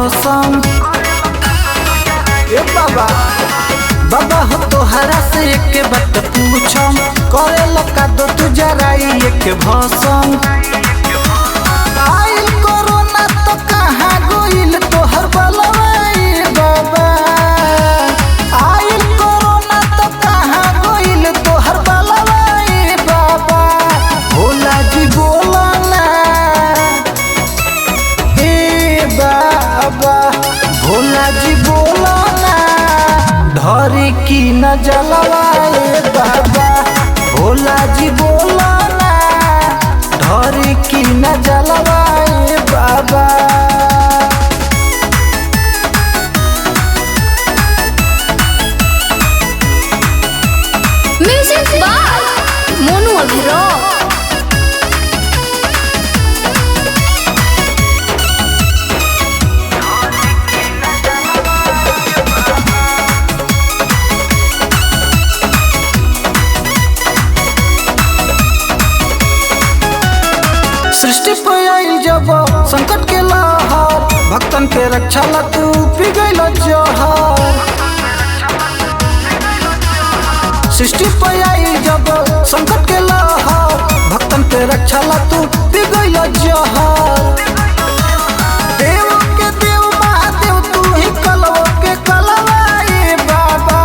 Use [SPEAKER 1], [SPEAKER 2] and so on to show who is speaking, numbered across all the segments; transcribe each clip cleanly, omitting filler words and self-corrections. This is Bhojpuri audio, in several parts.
[SPEAKER 1] भौसम। ए बाबा बाबा हो तोहरा से एक बात पूछम, करे लगा दो तू जराई एक भौसम। आइल कोरोना तो कहाँ गोइल तोहर बलवाई बाबा, आइल कोरोना तो कहाँ गोइल तोहर बलवाई बाबा। भोला जी बोला ना ए बाबा, भोला जी बोला ना धरी की न जलवाए बाबा। भोला जी बोला ना धरी की न जलवाए बाबा।
[SPEAKER 2] म्यूजिक बाय मोनू अभिराम।
[SPEAKER 1] सृष्टि पे आइल जब संकट के लहर, भक्तन के रक्षा ला तू पी गइल जहर। सृष्टि पे आइल जब संकट के लहर, भक्तन के रक्षा ला तू पी गइल जहर। देव के देव महादेव तू ही कलव के कलवाई बाबा,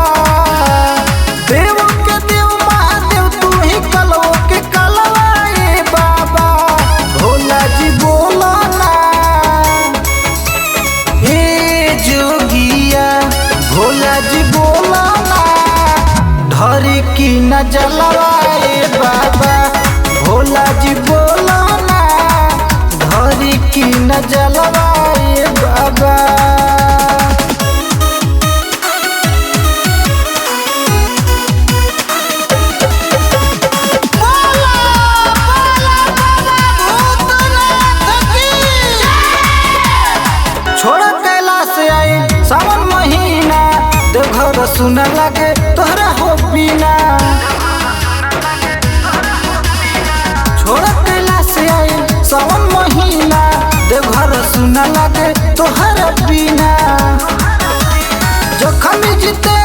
[SPEAKER 1] देव के देव महादेव तू ही कलव के कलवाई बाबा। भोला जी बोला ना हे जोगिया, भोला जी बोला ना धरी की न जलवाए बाबा। भोला जी बोला ना धरी की न जलवाए बाबा। छोड़ा कैलाश आई सावन महीना, देवघर सुना लगे तोहरा हो बिना। छोड़ा कैलाश आई सावन महीना, देवघर सुना लगे तोहरा बिना। जखम जीते